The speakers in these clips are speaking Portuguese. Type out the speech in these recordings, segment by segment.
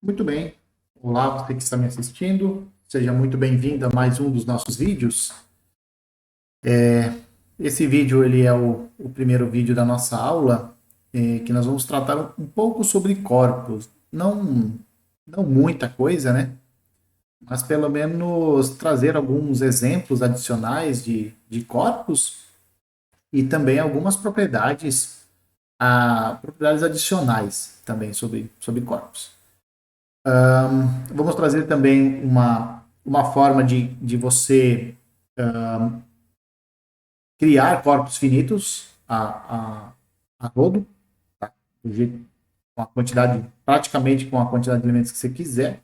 Muito bem. Olá, você que está me assistindo. Seja muito bem-vindo a mais um dos nossos vídeos. Esse vídeo ele é o primeiro vídeo da nossa aula, que nós vamos tratar um pouco sobre corpos. Não muita coisa, né? Mas pelo menos trazer alguns exemplos adicionais de corpos e também algumas propriedades adicionais também sobre corpos. Vamos trazer também uma forma de você criar corpos finitos a rodo, tá? Com a quantidade, praticamente com a quantidade de elementos que você quiser.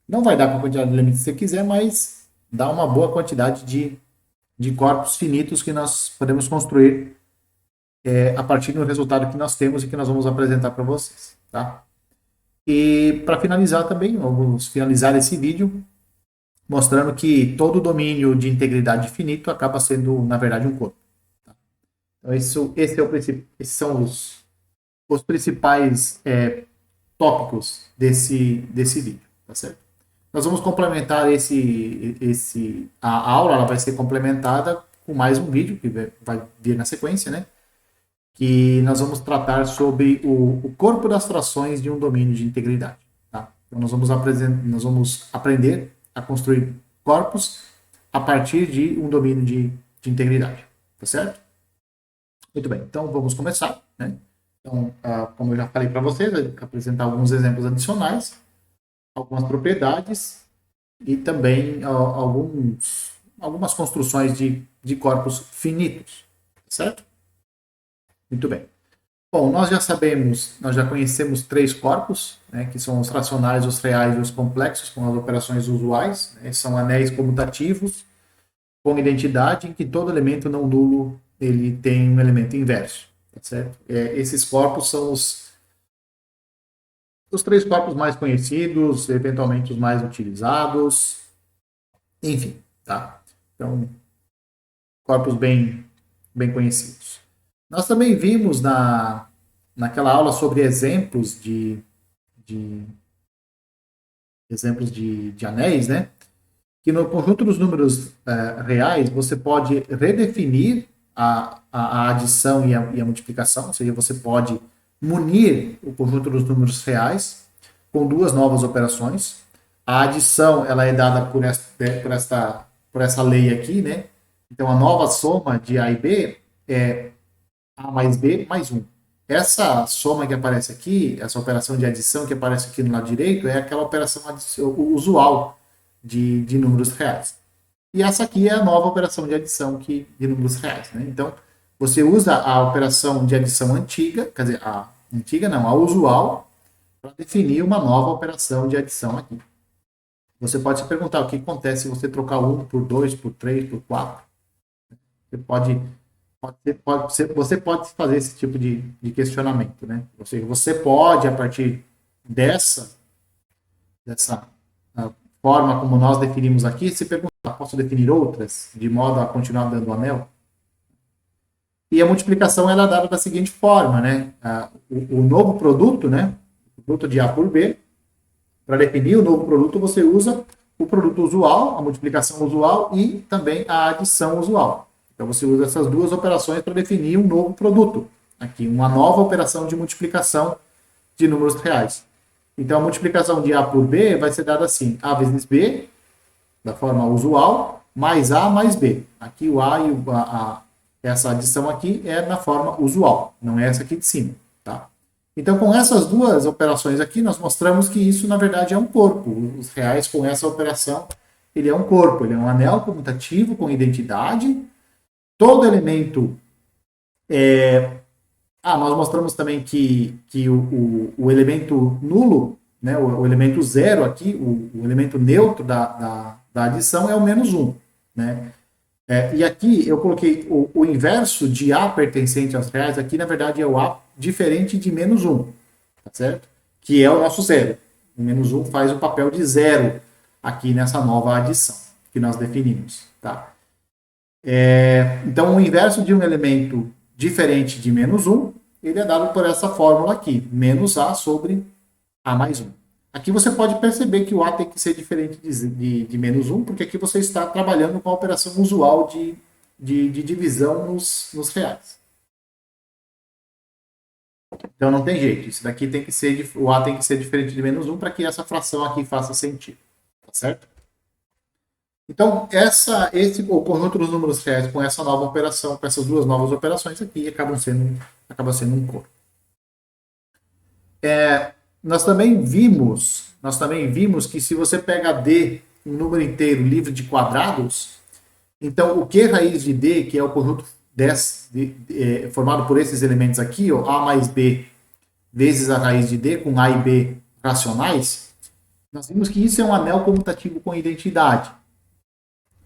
Não vai dar com a quantidade de elementos que você quiser, mas dá uma boa quantidade de corpos finitos que nós podemos construir a partir do resultado que nós temos e que nós vamos apresentar para vocês, tá? E para finalizar também, vamos finalizar esse vídeo mostrando que todo domínio de integridade finito acaba sendo, na verdade, um corpo. Tá? Então, esses são os principais tópicos desse vídeo, tá certo? Nós vamos complementar a aula, ela vai ser complementada com mais um vídeo que vai vir na sequência, né? Que nós vamos tratar sobre o corpo das frações de um domínio de integridade. Tá? Então, nós vamos aprender a construir corpos a partir de um domínio de integridade. Tá certo? Muito bem, então vamos começar. Né? Então, como eu já falei para vocês, apresentar alguns exemplos adicionais, algumas propriedades e também algumas construções de corpos finitos. Tá certo? Muito bem. Bom, nós já conhecemos três corpos, né, que são os racionais, os reais e os complexos, com as operações usuais. Né, são anéis comutativos com identidade em que todo elemento não nulo ele tem um elemento inverso. Tá certo? Esses corpos são os três corpos mais conhecidos, eventualmente os mais utilizados, enfim, tá? Então, corpos bem conhecidos. Nós também vimos naquela aula sobre de, exemplos de anéis, né? Que no conjunto dos números reais você pode redefinir a adição e a multiplicação, ou seja, você pode munir o conjunto dos números reais com duas novas operações. A adição ela é dada por essa lei aqui, né? Então a nova soma de A e B é A mais B mais 1. Essa soma que aparece aqui, essa operação de adição que aparece aqui no lado direito, é aquela operação usual de números reais. E essa aqui é a nova operação de adição de números reais. Né? Então, você usa a operação de adição antiga, quer dizer, a antiga não, a usual, para definir uma nova operação de adição aqui. Você pode se perguntar o que acontece se você trocar 1 por 2, por 3, por 4. Você pode fazer esse tipo de questionamento, né? Ou seja, você pode, a partir dessa forma como nós definimos aqui, se perguntar, posso definir outras, de modo a continuar dando anel? E a multiplicação ela é dada da seguinte forma, né? O novo produto, né? O produto de A por B, para definir o novo produto, você usa o produto usual, a multiplicação usual e também a adição usual. Então você usa essas duas operações para definir um novo produto. Aqui, uma nova operação de multiplicação de números reais. Então a multiplicação de A por B vai ser dada assim: A vezes B, da forma usual, mais A mais B. Aqui o A e essa adição aqui é na forma usual, não é essa aqui de cima. Tá? Então com essas duas operações aqui, nós mostramos que isso na verdade é um corpo. Os reais com essa operação, ele é um corpo, ele é um anel comutativo com identidade. Todo elemento nós mostramos também que o elemento nulo, né, o elemento zero aqui, o elemento neutro da adição é o menos 1. Né? E aqui eu coloquei o inverso de A pertencente aos reais, aqui na verdade é o A diferente de menos 1, tá certo? Que é o nosso zero. O menos 1 faz o papel de zero aqui nessa nova adição que nós definimos. Tá? Então, o inverso de um elemento diferente de menos 1, ele é dado por essa fórmula aqui, menos A sobre A mais 1. Aqui você pode perceber que o A tem que ser diferente de menos um, porque aqui você está trabalhando com a operação usual de divisão nos reais. Então não tem jeito. Isso daqui tem que ser, o A tem que ser diferente de menos um para que essa fração aqui faça sentido. Tá certo? Então, o conjunto dos números reais com essa nova operação, com essas duas novas operações aqui, acaba sendo um corpo. Nós também vimos que se você pega D, um número inteiro livre de quadrados, então o Q raiz de D, que é o conjunto formado por esses elementos aqui, ó, A mais B vezes a raiz de D, com A e B racionais, nós vimos que isso é um anel comutativo com identidade.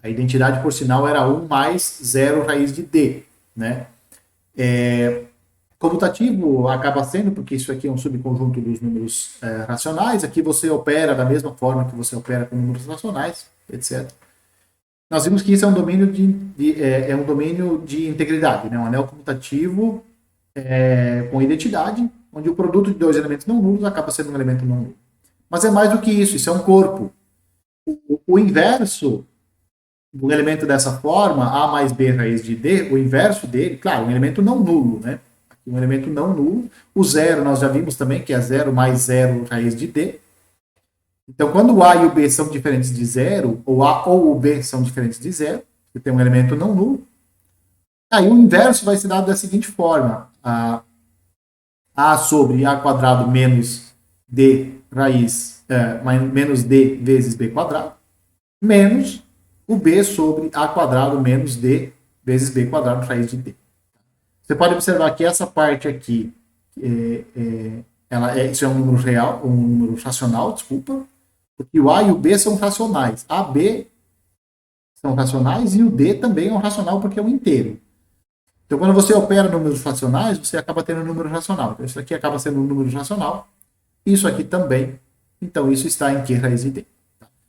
A identidade, por sinal, era 1 mais 0 raiz de D. Né? Comutativo acaba sendo, porque isso aqui é um subconjunto dos números racionais, aqui você opera da mesma forma que você opera com números racionais, etc. Nós vimos que isso é um domínio de integridade, né? Um anel comutativo com identidade, onde o produto de dois elementos não nulos acaba sendo um elemento não nulo. Mas é mais do que isso é um corpo. O inverso do elemento dessa forma, A mais B raiz de D, o inverso dele, claro, um elemento não nulo, né? Um elemento não nulo. O zero nós já vimos também, que é 0 mais 0 raiz de D. Então, quando o A e o B são diferentes de zero, ou A ou o B são diferentes de zero, você tem um elemento não nulo, aí o inverso vai ser dado da seguinte forma: A sobre A quadrado menos D raiz, menos D vezes B quadrado, menos o B sobre A quadrado menos D vezes B quadrado raiz de D. Você pode observar que essa parte aqui, isso é um número real, um número racional, desculpa, porque o A e o B são racionais. A, B são racionais e o D também é um racional porque é um inteiro. Então, quando você opera números racionais, você acaba tendo um número racional. Então, isso aqui acaba sendo um número racional. Isso aqui também. Então, isso está em Q raiz de D.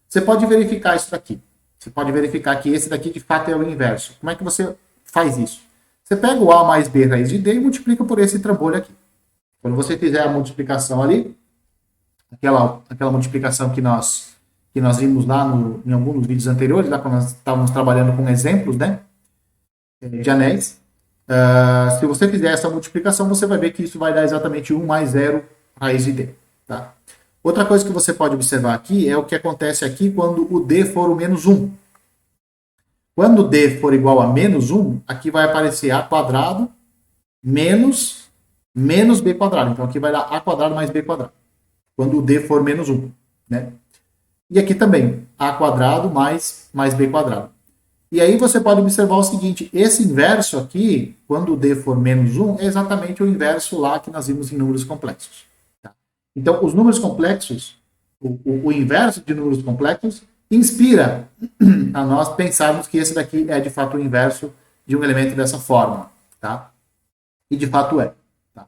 Você pode verificar isso daqui. Você pode verificar que esse daqui, de fato, é o inverso. Como é que você faz isso? Você pega o A mais B raiz de D e multiplica por esse trambolho aqui. Quando você fizer a multiplicação ali, aquela multiplicação que nós vimos lá em alguns dos vídeos anteriores, lá quando nós estávamos trabalhando com exemplos, né, de anéis, se você fizer essa multiplicação, você vai ver que isso vai dar exatamente 1 mais 0 raiz de D. Tá? Outra coisa que você pode observar aqui é o que acontece aqui quando o D for o menos 1. Quando o D for igual a menos 1, aqui vai aparecer A quadrado menos B quadrado. Então, aqui vai dar A quadrado mais B quadrado. Quando o D for menos 1. Né? E aqui também, A quadrado mais B quadrado. E aí você pode observar o seguinte, esse inverso aqui, quando o D for menos 1, é exatamente o inverso lá que nós vimos em números complexos. Tá? Então, os números complexos, o inverso de números complexos, inspira a nós pensarmos que esse daqui é de fato o inverso de um elemento dessa forma. Tá? E de fato é. Tá?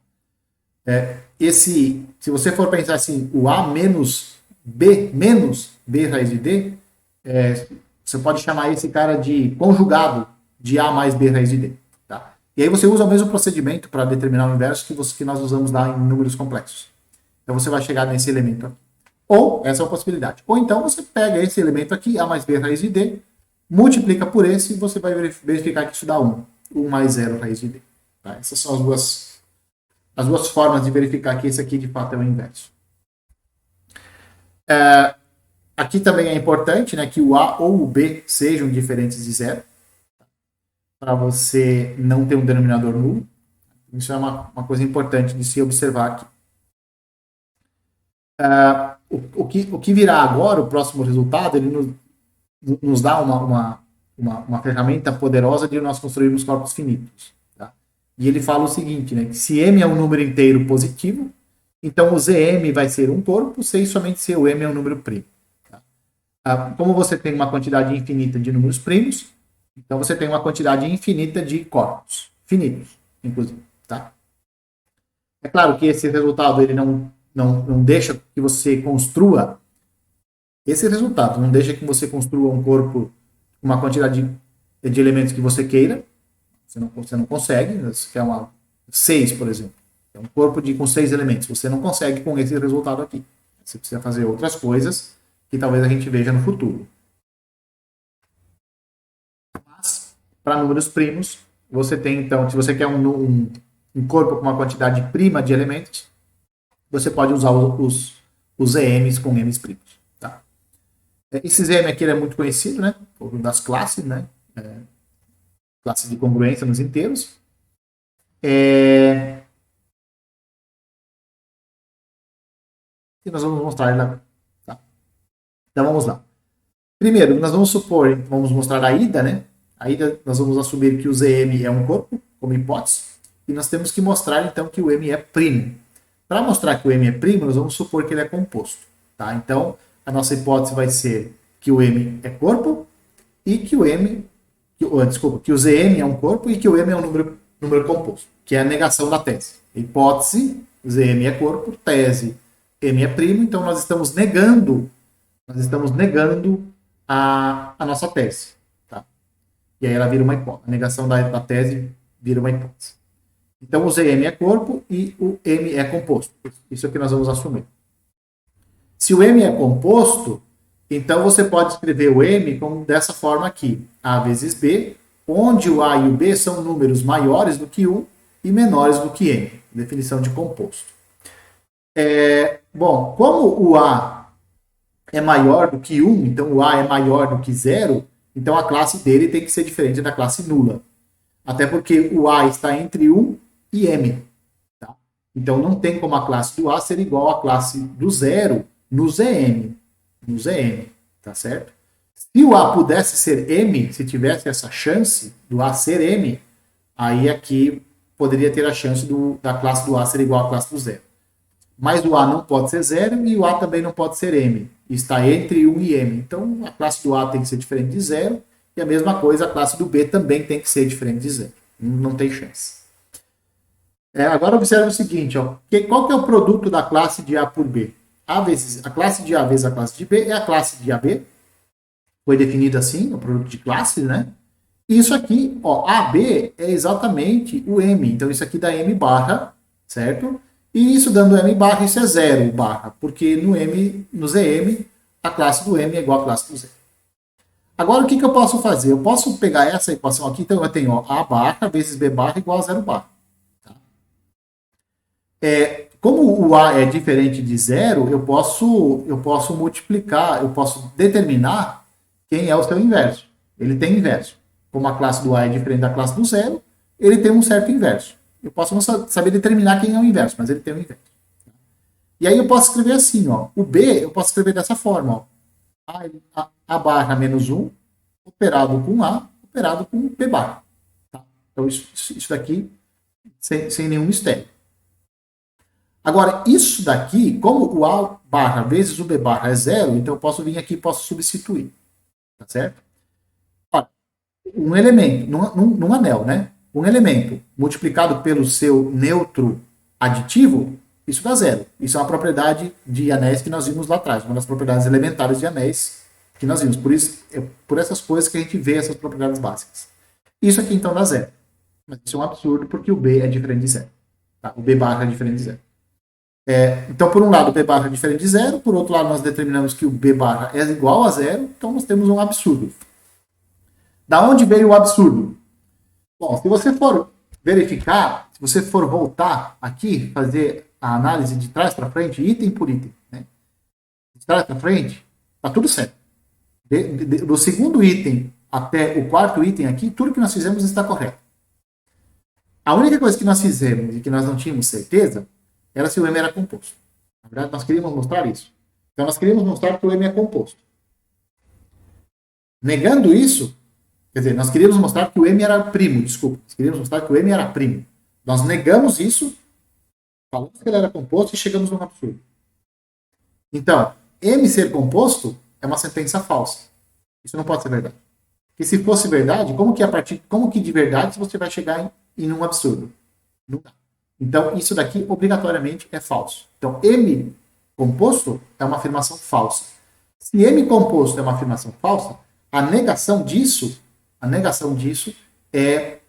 Se você for pensar assim, o A menos B raiz de D, você pode chamar esse cara de conjugado de A mais B raiz de D. Tá? E aí você usa o mesmo procedimento para determinar o inverso que nós usamos lá em números complexos. Então você vai chegar nesse elemento aqui. Ou, essa é uma possibilidade. Ou então você pega esse elemento aqui, A mais B raiz de D, multiplica por esse e você vai verificar que isso dá 1. 1 mais 0 raiz de D. Tá? Essas são as duas formas de verificar que esse aqui de fato é o inverso. Aqui também é importante, né, que o A ou o B sejam diferentes de 0, para você não ter um denominador nulo. Isso é uma coisa importante de se observar aqui. O que virá agora, o próximo resultado, ele nos dá uma ferramenta poderosa de nós construirmos corpos finitos. Tá? E ele fala o seguinte, né, que se M é um número inteiro positivo, então o ZM vai ser um corpo, se somente se o M é um número primo. Como você tem uma quantidade infinita de números primos, então você tem uma quantidade infinita de corpos, finitos, inclusive. Tá? É claro que esse resultado ele não deixa que você construa esse resultado, não deixa que você construa um corpo com uma quantidade de elementos que você queira, você não consegue, você quer 6, por exemplo. É um corpo com 6 elementos, você não consegue com esse resultado aqui. Você precisa fazer outras coisas que talvez a gente veja no futuro. Mas, para números primos, você tem, então, se você quer um corpo com uma quantidade prima de elementos, você pode usar os EMs com M's primos. Tá? Esses EM aqui é muito conhecido, né? Das classes, né? Classes de congruência nos inteiros. E nós vamos mostrar lá. Tá? Então vamos lá. Primeiro, nós vamos supor, vamos mostrar a ida, né? A ida, nós vamos assumir que o ZM é um corpo, como hipótese, e nós temos que mostrar então que o M é primo. Para mostrar que o M é primo, nós vamos supor que ele é composto. Tá? Então, a nossa hipótese vai ser que o M é corpo e que o que o ZM é um corpo e que o M é um número composto, que é a negação da tese. Hipótese, ZM é corpo, tese, M é primo, então nós estamos negando a nossa tese. Tá? E aí ela vira uma hipótese. A negação da tese vira uma hipótese. Então o ZM é corpo e o M é composto. Isso é o que nós vamos assumir. Se o M é composto, então você pode escrever o M como dessa forma aqui. A vezes B, onde o A e o B são números maiores do que 1 e menores do que M. Definição de composto. Bom, como o A é maior do que 1, então o A é maior do que 0, então a classe dele tem que ser diferente da classe nula. Até porque o A está entre 1 e M. Tá? Então não tem como a classe do A ser igual à classe do 0 no ZM. No ZM, tá certo? Se o A pudesse ser M, se tivesse essa chance do A ser M, aí aqui poderia ter a chance da classe do A ser igual à classe do 0. Mas o A não pode ser 0 e o A também não pode ser M. Está entre 1 e M. Então a classe do A tem que ser diferente de 0 e a mesma coisa a classe do B também tem que ser diferente de 0. Não tem chance. Agora observe o seguinte, ó, qual que é o produto da classe de A por B? A classe de A vezes a classe de B é a classe de AB. Foi definido assim, o produto de classes, né? E isso aqui, ó, AB é exatamente o M. Então isso aqui dá M barra, certo? E isso dando M barra, isso é 0 barra, porque no ZM, a classe do M é igual à classe do 0. Agora, o que eu posso fazer? Eu posso pegar essa equação aqui, então eu tenho ó, A barra vezes B barra igual a 0 barra. Tá? Como o A é diferente de 0, eu posso multiplicar, eu posso determinar quem é o seu inverso. Ele tem inverso. Como a classe do A é diferente da classe do 0, ele tem um certo inverso. Eu posso não saber determinar quem é o inverso, mas ele tem um inverso. E aí eu posso escrever assim, ó. O B eu posso escrever dessa forma, ó. A barra menos 1, operado com A, operado com B barra. Tá? Então isso daqui, sem nenhum mistério. Agora, isso daqui, como o A barra vezes o B barra é 0, então eu posso vir aqui e posso substituir. Tá certo? Olha, um elemento, num anel, né? Um elemento multiplicado pelo seu neutro aditivo, isso dá 0. Isso é uma propriedade de anéis que nós vimos lá atrás, uma das propriedades elementares de anéis que nós vimos. Por isso, por essas coisas que a gente vê essas propriedades básicas. Isso aqui então dá 0. Mas isso é um absurdo porque o B é diferente de 0. Tá? O B barra é diferente de 0. Então, por um lado, o B barra é diferente de 0, por outro lado, nós determinamos que o B barra é igual a 0, então nós temos um absurdo. Da onde veio o absurdo? Bom, se você for verificar, se você for voltar aqui, fazer a análise de trás para frente, item por item, né? De trás para frente, está tudo certo. Do segundo item até o quarto item aqui, tudo que nós fizemos está correto. A única coisa que nós fizemos e que nós não tínhamos certeza era se o M era composto. Na verdade, nós queríamos mostrar isso. Então, nós queríamos mostrar que o M é composto. Negando isso, quer dizer, nós queríamos mostrar que o M era primo, desculpa. Nós queríamos mostrar que o M era primo. Nós negamos isso, falamos que ele era composto e chegamos num absurdo. Então, M ser composto é uma sentença falsa. Isso não pode ser verdade. E se fosse verdade, como que de verdade você vai chegar em um absurdo? Não dá. Então, isso daqui, obrigatoriamente, é falso. Então, M composto é uma afirmação falsa. Se M composto é uma afirmação falsa, a negação disso é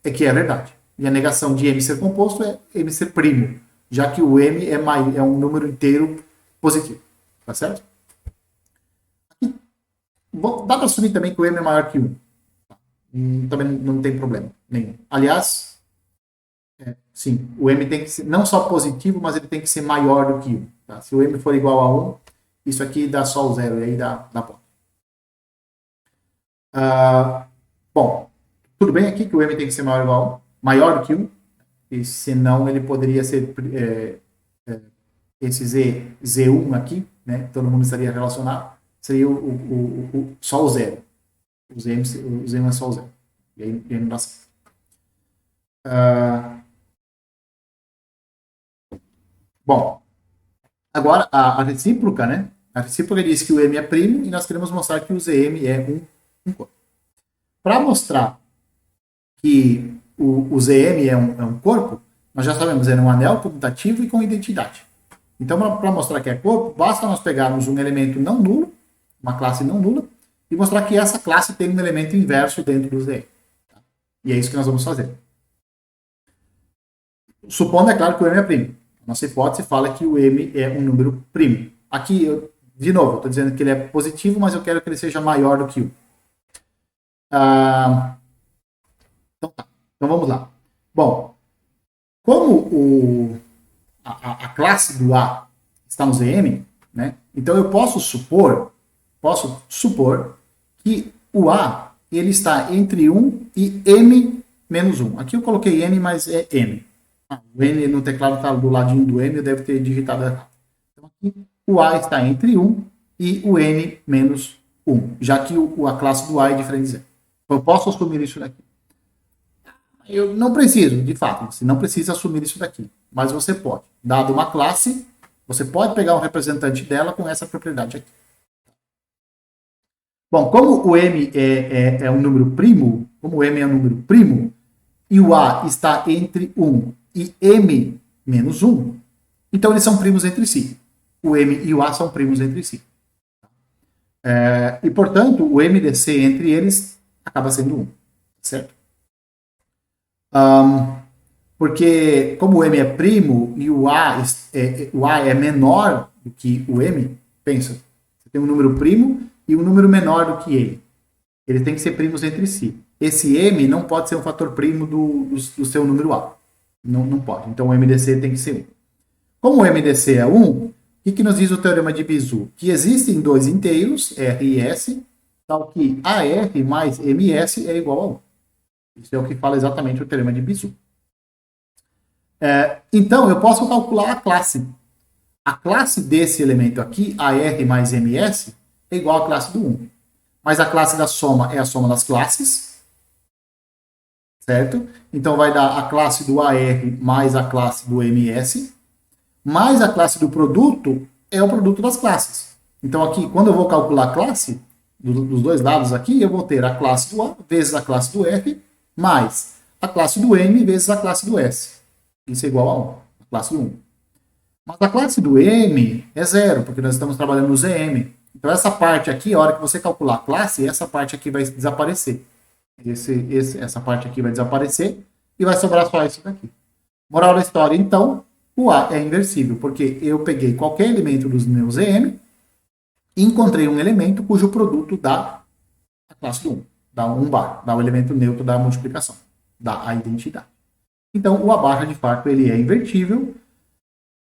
que é verdade. E a negação de M ser composto é M ser primo, já que o M é um número inteiro positivo, tá certo? Aqui, dá para assumir também que o m é maior que 1. Também não tem problema nenhum. Aliás, sim, o m tem que ser não só positivo, mas ele tem que ser maior do que 1. Tá? Se o m for igual a 1, isso aqui dá só o zero, e aí dá ponto. Bom, tudo bem aqui que o m tem que ser maior ou igual a 1, maior do que 1, e senão ele poderia ser esse Z1 aqui, né? Todo mundo estaria relacionado, seria só o zero. O Z1 é só o zero. E aí não dá certo. Bom, agora a recíproca, né? A recíproca diz que o M é primo e nós queremos mostrar que o ZM é um corpo. Para mostrar que o ZM é um corpo, nós já sabemos, é um anel comutativo e com identidade. Então, para mostrar que é corpo, basta nós pegarmos um elemento não nulo, uma classe não nula, e mostrar que essa classe tem um elemento inverso dentro do ZM. Tá? E é isso que nós vamos fazer. Supondo, é claro, que o M é primo. Nossa hipótese fala que o M é um número primo. Aqui, de novo, estou dizendo que ele é positivo, mas eu quero que ele seja maior do que 1. Então vamos lá. Bom, como a classe do A está no ZM, né? Então eu posso supor que o A ele está entre 1 e M menos 1. Aqui eu coloquei N, mas é M. O N no teclado está do ladinho do M, eu devo ter digitado errado. Então aqui o A está entre 1 e o N menos 1, já que a classe do A é diferente de zero. Então eu posso assumir isso daqui. Eu não preciso, de fato, você não precisa assumir isso daqui, mas você pode. Dado uma classe, você pode pegar um representante dela com essa propriedade aqui. Bom, como o M é um número primo, e o A está entre 1 e M menos 1, então eles são primos entre si. O M e o A são primos entre si. E, portanto, o MDC entre eles acaba sendo 1, certo? Porque como o M é primo e o A é menor do que o M, pensa, você tem um número primo e um número menor do que ele. Eles têm que ser primos entre si. Esse M não pode ser um fator primo do seu número A. Não pode. Então o MDC tem que ser 1. Como o MDC é 1, o que nos diz o teorema de Bezout? Que existem dois inteiros, R e S, tal que AR mais MS é igual a 1. Isso é o que fala exatamente o teorema de Bezout. Então, eu posso calcular a classe. A classe desse elemento aqui, AR mais MS, é igual à classe do 1. Mas a classe da soma é a soma das classes. Certo? Então, vai dar a classe do AR mais a classe do MS. Mais a classe do produto é o produto das classes. Então, aqui, quando eu vou calcular a classe, dos dois lados aqui, eu vou ter a classe do A vezes a classe do R, mais a classe do M vezes a classe do S. Isso é igual a 1, a classe do 1. Mas a classe do M é 0, porque nós estamos trabalhando no ZM. Então essa parte aqui, a hora que você calcular a classe, essa parte aqui vai desaparecer. Essa parte aqui vai desaparecer e vai sobrar só isso daqui. Moral da história, então, o A é inversível, porque eu peguei qualquer elemento dos meus ZM e encontrei um elemento cujo produto dá a classe do 1. Dá um bar, dá o elemento neutro da multiplicação, dá a identidade. Então, o A barra, de fato, ele é invertível.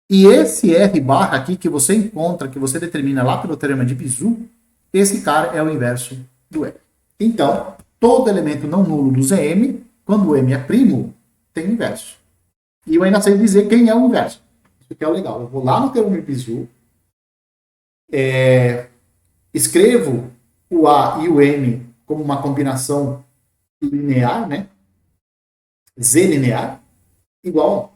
E esse R barra aqui que você encontra, que você determina lá pelo teorema de Bezout, esse cara é o inverso do R. Então, todo elemento não nulo do ZM, quando o M é primo, tem inverso. E eu ainda sei dizer quem é o inverso. Isso que é o legal. Eu vou lá no teorema de Bezout, escrevo o A e o M como uma combinação linear, né? Z linear, igual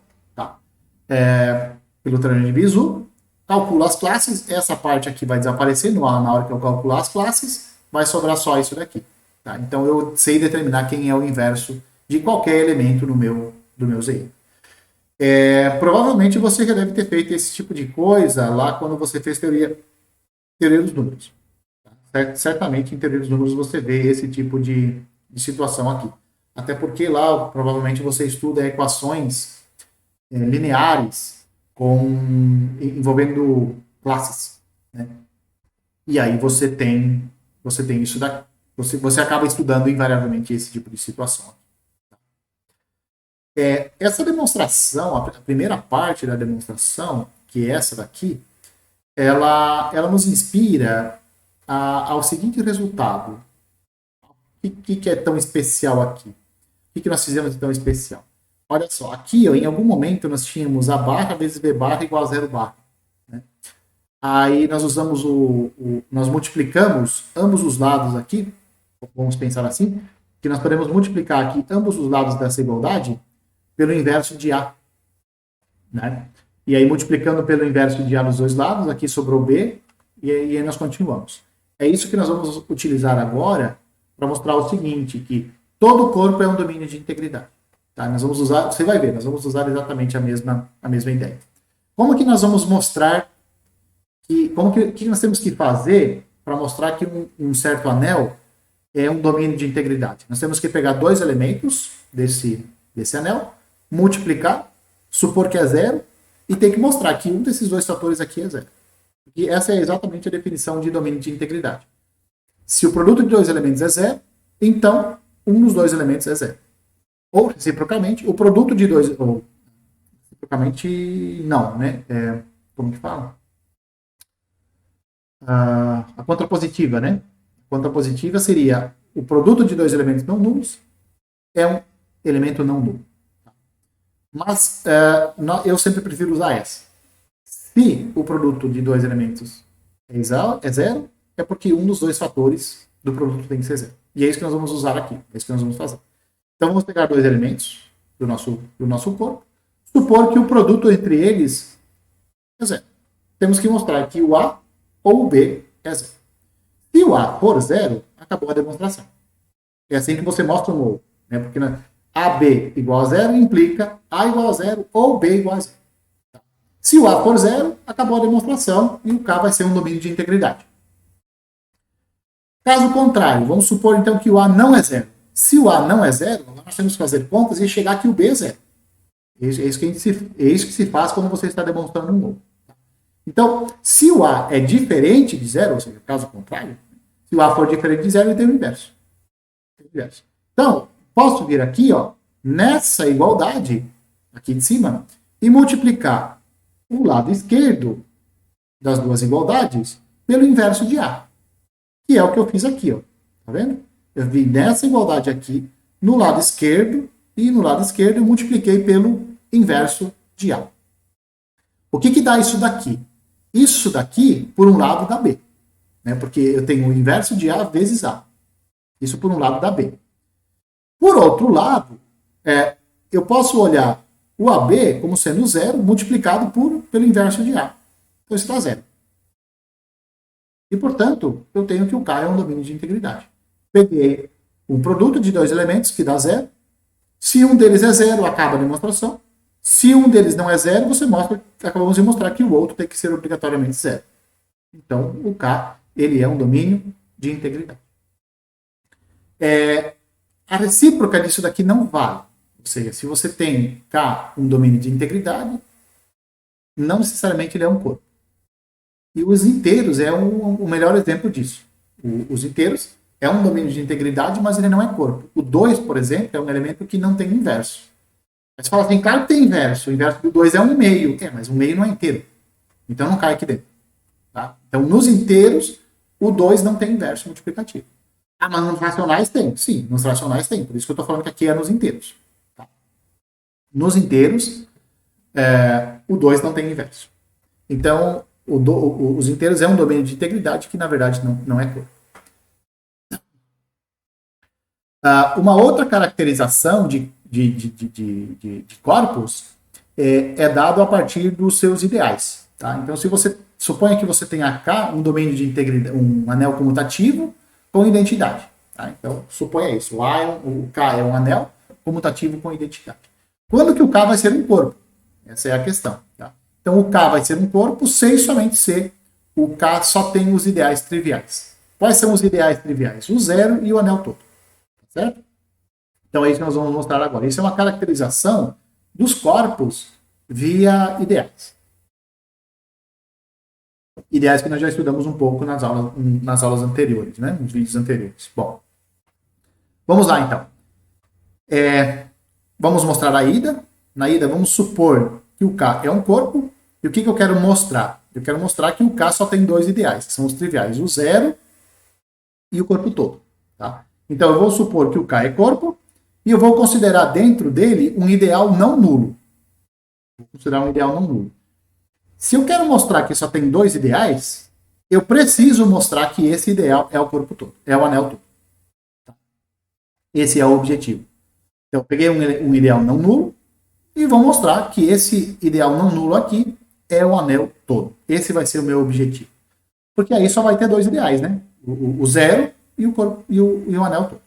pelo teorema de Bezout, calculo as classes, essa parte aqui vai desaparecer na hora que eu calcular as classes, vai sobrar só isso daqui. Tá? Então eu sei determinar quem é o inverso de qualquer elemento do meu ZI. Provavelmente você já deve ter feito esse tipo de coisa lá quando você fez teoria dos números. Tá? Certamente em teoria dos números você vê esse tipo de situação aqui. Até porque lá, provavelmente, você estuda equações lineares envolvendo classes, né? E aí você tem isso daqui. Você acaba estudando invariavelmente esse tipo de situação. Essa demonstração, a primeira parte da demonstração, que é essa daqui, ela nos inspira ao seguinte resultado. O que é tão especial aqui? O que nós fizemos de tão especial? Olha só, aqui ó, em algum momento nós tínhamos a barra vezes b barra igual a 0 barra. Né? Aí nós usamos nós multiplicamos ambos os lados aqui, vamos pensar assim, que nós podemos multiplicar aqui ambos os lados dessa igualdade pelo inverso de A. Né? E aí multiplicando pelo inverso de A nos dois lados, aqui sobrou B, e aí nós continuamos. É isso que nós vamos utilizar agora para mostrar o seguinte, que todo o corpo é um domínio de integridade. Tá? Nós vamos usar, você vai ver, nós vamos usar exatamente a mesma ideia. Como que nós vamos mostrar como que nós temos que fazer para mostrar que um certo anel é um domínio de integridade? Nós temos que pegar dois elementos desse anel, multiplicar, supor que é zero, e tem que mostrar que um desses dois fatores aqui é zero. E essa é exatamente a definição de domínio de integridade. Se o produto de dois elementos é zero, então um dos dois elementos é zero. Ou, reciprocamente, o produto de dois... Ou, reciprocamente, não, né? Como que fala? A contrapositiva, né? A contrapositiva seria o produto de dois elementos não nulos é um elemento não nulo. Mas eu sempre prefiro usar essa. Se o produto de dois elementos é zero, é porque um dos dois fatores do produto tem que ser zero. E é isso que nós vamos usar aqui. É isso que nós vamos fazer. Então, vamos pegar dois elementos do nosso corpo, supor que o produto entre eles é zero. Temos que mostrar que o A ou o B é zero. Se o A for zero, acabou a demonstração. É assim que você mostra um ou. Né? Porque AB igual a zero implica A igual a zero ou B igual a zero. Se o A for zero, acabou a demonstração e o K vai ser um domínio de integridade. Caso contrário, vamos supor então que o A não é zero. Se o A não é zero, nós temos que fazer contas e chegar que o B é zero. É isso que se faz quando você está demonstrando um ou. Então, se o A é diferente de zero, ou seja, caso contrário, se o A for diferente de zero, ele tem o inverso. Então, posso vir aqui, ó, nessa igualdade, aqui de cima, e multiplicar o lado esquerdo das duas igualdades pelo inverso de A. Que é o que eu fiz aqui, ó. Tá vendo? Eu vim nessa igualdade aqui, no lado esquerdo, e no lado esquerdo eu multipliquei pelo inverso de A. O que dá isso daqui? Isso daqui, por um lado, dá B. Né? Porque eu tenho o inverso de A vezes A. Isso por um lado dá B. Por outro lado, eu posso olhar o AB como sendo zero multiplicado pelo inverso de A. Então isso dá zero. E, portanto, eu tenho que o K é um domínio de integridade. Peguei um produto de dois elementos que dá zero. Se um deles é zero, acaba a demonstração. Se um deles não é zero, acabamos de mostrar que o outro tem que ser obrigatoriamente zero. Então, o K, ele é um domínio de integridade. A recíproca disso daqui não vale. Ou seja, se você tem K um domínio de integridade, não necessariamente ele é um corpo. E os inteiros é o melhor exemplo disso. Os inteiros é um domínio de integridade, mas ele não é corpo. O 2, por exemplo, é um elemento que não tem inverso. Mas você fala assim, claro que tem inverso. O inverso do 2 é 1/2. Mas 1/2 não é inteiro. Então não cai aqui dentro. Tá? Então, nos inteiros, o 2 não tem inverso multiplicativo. Ah, mas nos racionais tem? Sim, nos racionais tem. Por isso que eu estou falando que aqui é nos inteiros. Tá? Nos inteiros, o 2 não tem inverso. Então, os inteiros é um domínio de integridade que, na verdade, não é corpo. Uma outra caracterização de corpos é dado a partir dos seus ideais. Tá? Então, se você suponha que você tenha K um domínio de integridade, um anel comutativo com identidade. Tá? Então, suponha isso. O K é um anel comutativo com identidade. Quando que o K vai ser um corpo? Essa é a questão. Tá? Então, o K vai ser um corpo sem somente ser. O K só tem os ideais triviais. Quais são os ideais triviais? O zero e o anel todo. Certo? Então, é isso que nós vamos mostrar agora. Isso é uma caracterização dos corpos via ideais. Ideais que nós já estudamos um pouco nas aulas anteriores, né? Nos vídeos anteriores. Bom, vamos lá então. Vamos mostrar a ida. Na ida, vamos supor que o K é um corpo. E o que eu quero mostrar? Eu quero mostrar que o K só tem dois ideais, que são os triviais, o zero e o corpo todo. Tá? Então, eu vou supor que o K é corpo e eu vou considerar dentro dele um ideal não nulo. Vou considerar um ideal não nulo. Se eu quero mostrar que só tem dois ideais, eu preciso mostrar que esse ideal é o corpo todo, é o anel todo. Tá? Esse é o objetivo. Então, eu peguei um ideal não nulo e vou mostrar que esse ideal não nulo aqui é o anel todo. Esse vai ser o meu objetivo. Porque aí só vai ter dois ideais, né? O zero e o corpo e o anel todo.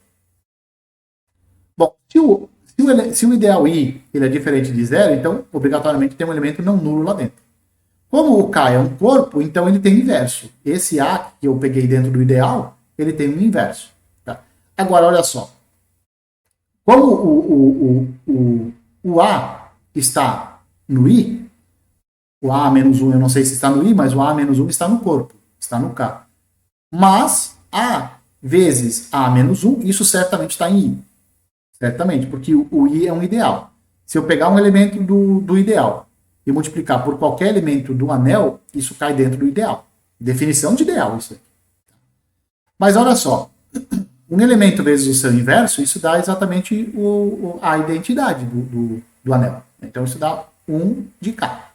Bom, se o ideal I ele é diferente de zero, então obrigatoriamente tem um elemento não nulo lá dentro. Como o K é um corpo, então ele tem inverso. Esse A que eu peguei dentro do ideal, ele tem um inverso. Tá? Agora, olha só. Como o A está no I, o A menos 1 eu não sei se está no I, mas o A menos 1 está no corpo, está no K. Mas A vezes A menos 1, isso certamente está em I. Certamente, porque o I é um ideal. Se eu pegar um elemento do ideal e multiplicar por qualquer elemento do anel, isso cai dentro do ideal. Definição de ideal, isso aí. Mas olha só, um elemento vezes o seu inverso, isso dá exatamente a identidade do anel. Então, isso dá 1 de K.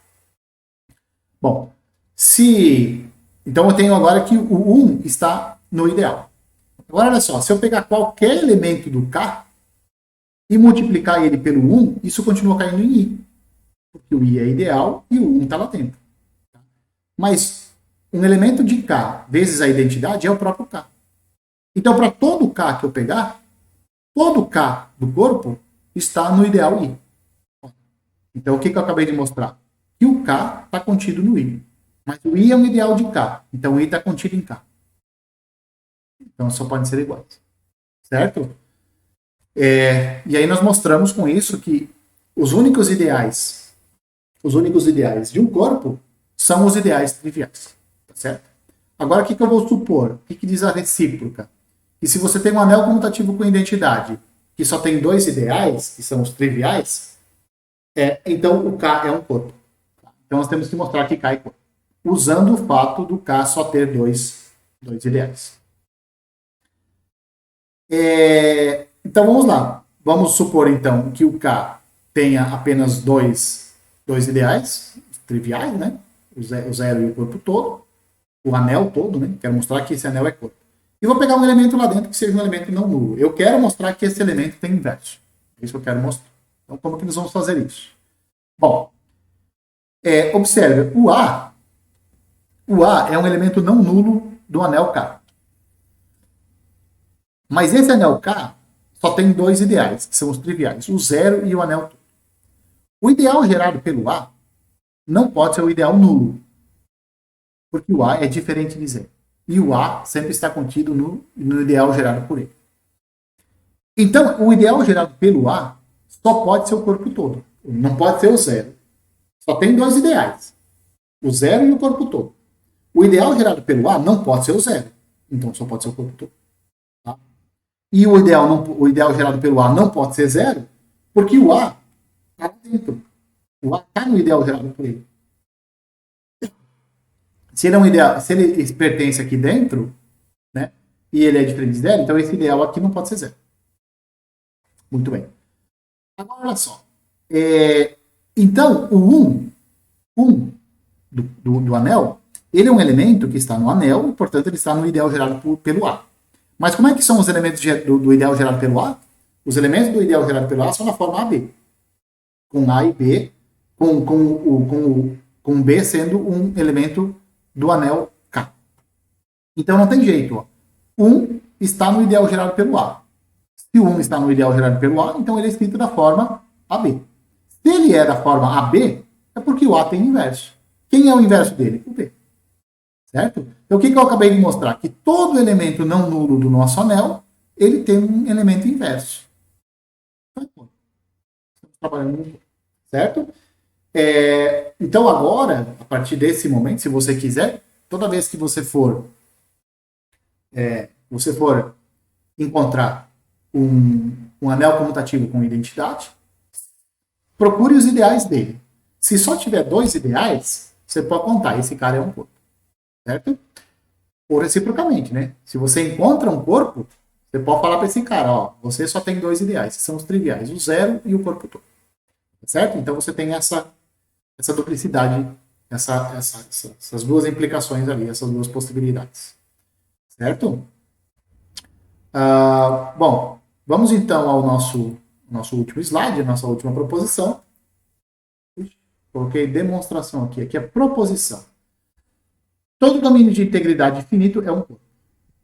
Bom, então eu tenho agora que o 1 está no ideal. Agora, olha só, se eu pegar qualquer elemento do K e multiplicar ele pelo 1, isso continua caindo em I. Porque o I é ideal e o 1 está lá dentro. Mas um elemento de K vezes a identidade é o próprio K. Então, para todo K que eu pegar, todo K do corpo está no ideal I. Então, o que eu acabei de mostrar? Que o K está contido no I. Mas o I é um ideal de K. Então, o I está contido em K. Então, só podem ser iguais. Certo? E aí nós mostramos com isso que os únicos ideais de um corpo são os ideais triviais. Tá certo? Agora, o que eu vou supor? O que diz a recíproca? E se você tem um anel comutativo com identidade que só tem dois ideais, que são os triviais, então o K é um corpo. Então nós temos que mostrar que K é corpo, usando o fato do K só ter dois ideais. Então vamos lá. Vamos supor então que o K tenha apenas dois ideais triviais, né? O zero e o corpo todo, o anel todo, né? Quero mostrar que esse anel é corpo. E vou pegar um elemento lá dentro que seja um elemento não nulo. Eu quero mostrar que esse elemento tem inverso. É isso que eu quero mostrar. Então, como que nós vamos fazer isso? Bom, observe, o A é um elemento não nulo do anel K. Mas esse anel K só tem dois ideais, que são os triviais, o zero e o anel todo. O ideal gerado pelo A não pode ser o ideal nulo, porque o A é diferente de zero. E o A sempre está contido no ideal gerado por ele. Então, o ideal gerado pelo A só pode ser o corpo todo. Não pode ser o zero. Só tem dois ideais. O zero e o corpo todo. O ideal gerado pelo A não pode ser o zero. Então, só pode ser o corpo todo. Tá? E o ideal gerado pelo A não pode ser zero, porque o A está dentro. O A está no ideal gerado por ele. Se ele pertence aqui dentro, né, e ele é diferente de zero, então esse ideal aqui não pode ser zero. Muito bem. Agora, olha só. Então, o 1 do anel, ele é um elemento que está no anel, e, portanto, ele está no ideal gerado pelo A. Mas como é que são os elementos do ideal gerado pelo A? Os elementos do ideal gerado pelo A são na forma AB. Com A e B, com B sendo um elemento do anel K. Então não tem jeito. Ó. 1 está no ideal gerado pelo A. Se o 1 está no ideal gerado pelo A, então ele é escrito da forma AB. Se ele é da forma AB, é porque o A tem inverso. Quem é o inverso dele? O B. Certo? Então o que eu acabei de mostrar? Que todo elemento não nulo do nosso anel, ele tem um elemento inverso. Estamos trabalhando, certo? Então agora, a partir desse momento, se você quiser, toda vez que você for encontrar um anel comutativo com identidade, procure os ideais dele. Se só tiver 2 ideais, você pode contar, esse cara é um corpo. Certo? Ou reciprocamente, né? Se você encontra um corpo, você pode falar para esse cara, ó, você só tem 2 ideais, que são os triviais, o zero e o corpo todo. Certo? Então você tem essa duplicidade, essas duas implicações ali, essas duas possibilidades. Certo? Bom, vamos então ao nosso último slide, a nossa última proposição. Coloquei demonstração aqui, aqui é proposição. Todo domínio de integridade finito é um corpo.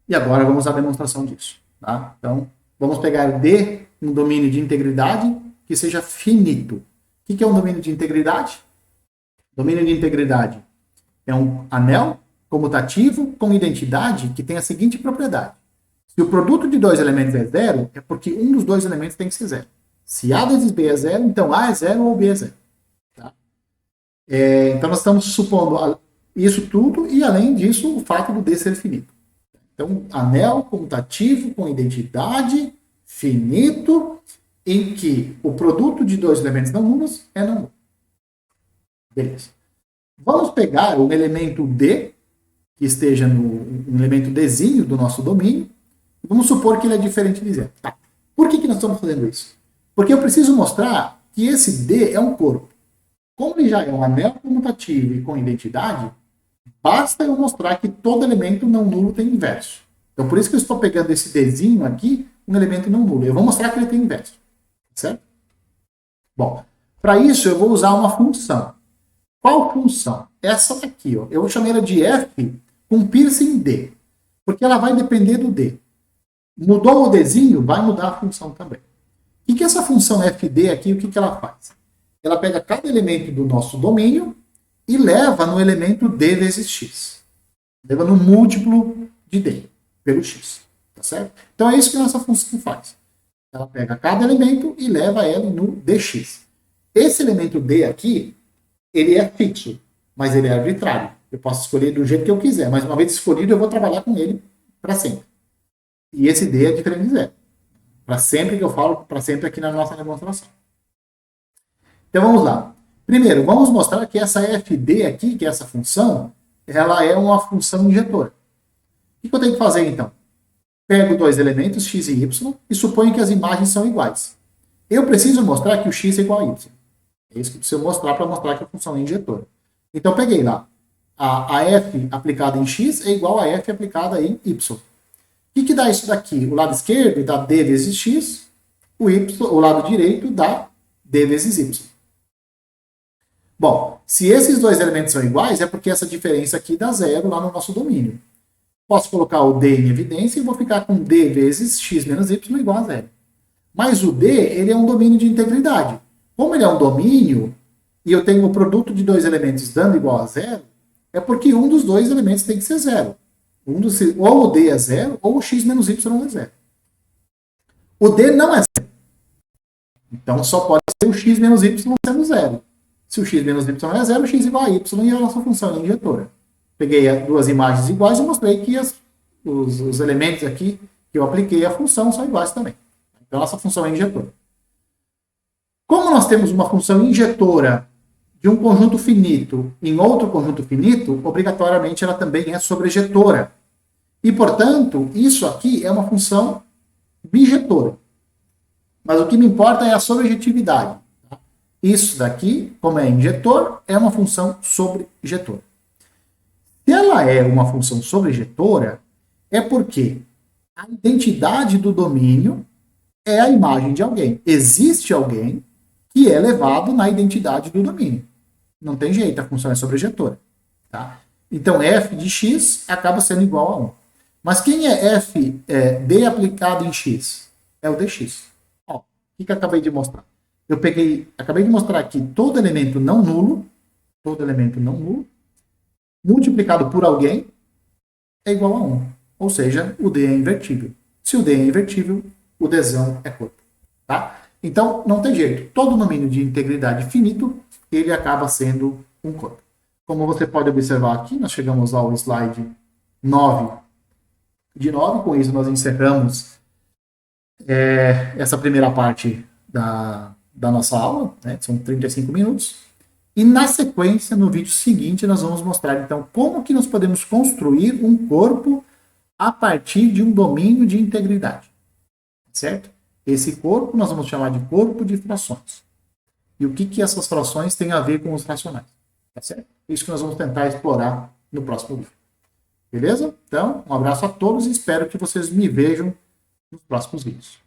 E agora vamos à demonstração disso. Tá? Então, vamos pegar D, um domínio de integridade que seja finito. O que é um domínio de integridade? Domínio de integridade é um anel comutativo com identidade que tem a seguinte propriedade. Se o produto de 2 elementos é zero, é porque um dos 2 elementos tem que ser zero. Se A vezes B é zero, então A é zero ou B é zero. Tá? Então, nós estamos supondo isso tudo e, além disso, o fato do D ser finito. Então, anel comutativo com identidade finito em que o produto de 2 elementos não nulos é não nulo. Beleza. Vamos pegar um elemento D, que esteja no elemento Dzinho do nosso domínio, e vamos supor que ele é diferente de zero. Tá. Por que nós estamos fazendo isso? Porque eu preciso mostrar que esse D é um corpo. Como ele já é um anel comutativo e com identidade, basta eu mostrar que todo elemento não nulo tem inverso. Então, por isso que eu estou pegando esse Dzinho aqui, um elemento não nulo. Eu vou mostrar que ele tem inverso. Certo? Bom, para isso eu vou usar uma função. Qual função? Essa daqui. Ó. Eu chamei ela de f com piercing D. Porque ela vai depender do D. Mudou o Dzinho, vai mudar a função também. O que essa função fd aqui, o que ela faz? Ela pega cada elemento do nosso domínio e leva no elemento D vezes x. Leva no múltiplo de D, pelo x. Tá certo? Então é isso que nossa função faz. Ela pega cada elemento e leva ele no dx. Esse elemento D aqui, ele é fixo, mas ele é arbitrário. Eu posso escolher do jeito que eu quiser, mas uma vez escolhido, eu vou trabalhar com ele para sempre. E esse D é diferente de zero. Para sempre, que eu falo, para sempre aqui na nossa demonstração. Então vamos lá. Primeiro, vamos mostrar que essa fd aqui, que é essa função, ela é uma função injetora. O que eu tenho que fazer então? Pego 2 elementos, x e y, e suponho que as imagens são iguais. Eu preciso mostrar que o x é igual a y. É isso que eu preciso mostrar para mostrar que a função é injetora. Então eu peguei lá. A f aplicada em x é igual a f aplicada em y. O que dá isso daqui? O lado esquerdo dá d vezes x, o lado direito dá d vezes y. Bom, se esses 2 elementos são iguais, é porque essa diferença aqui dá zero lá no nosso domínio. Posso colocar o d em evidência e vou ficar com d vezes x menos y igual a zero. Mas o d, ele é um domínio de integridade. Como ele é um domínio, e eu tenho o produto de 2 elementos dando igual a zero, é porque um dos 2 elementos tem que ser zero. Ou o d é zero, ou o x menos y é zero. O d não é zero. Então só pode ser o x menos y sendo zero. Se o x menos y é zero, o x igual a y e a nossa função é injetora. Peguei 2 imagens iguais e mostrei que os elementos aqui que eu apliquei a função são iguais também. Então, nossa função é injetora. Como nós temos uma função injetora de um conjunto finito em outro conjunto finito, obrigatoriamente ela também é sobrejetora. E, portanto, isso aqui é uma função bijetora. Mas o que me importa é a sobrejetividade. Isso daqui, como é injetor, é uma função sobrejetora. Se ela é uma função sobrejetora, é porque a identidade do domínio é a imagem de alguém. Existe alguém que é levado na identidade do domínio. Não tem jeito, a função é sobrejetora. Tá? Então, f de x acaba sendo igual a 1. Mas quem é d aplicado em x? É o dx. Ó, o que eu acabei de mostrar? Acabei de mostrar aqui todo elemento não nulo, multiplicado por alguém, é igual a 1. Ou seja, o d é invertível. Se o d é invertível, o dzão é corpo. Tá? Então, não tem jeito. Todo domínio de integridade finito, ele acaba sendo um corpo. Como você pode observar aqui, nós chegamos ao slide 9 de 9. Com isso, nós encerramos essa primeira parte da nossa aula, né? São 35 minutos. E na sequência, no vídeo seguinte, nós vamos mostrar, então, como que nós podemos construir um corpo a partir de um domínio de integridade. Certo? Esse corpo nós vamos chamar de corpo de frações. E o que essas frações têm a ver com os racionais. Tá certo? Isso que nós vamos tentar explorar no próximo vídeo. Beleza? Então, um abraço a todos e espero que vocês me vejam nos próximos vídeos.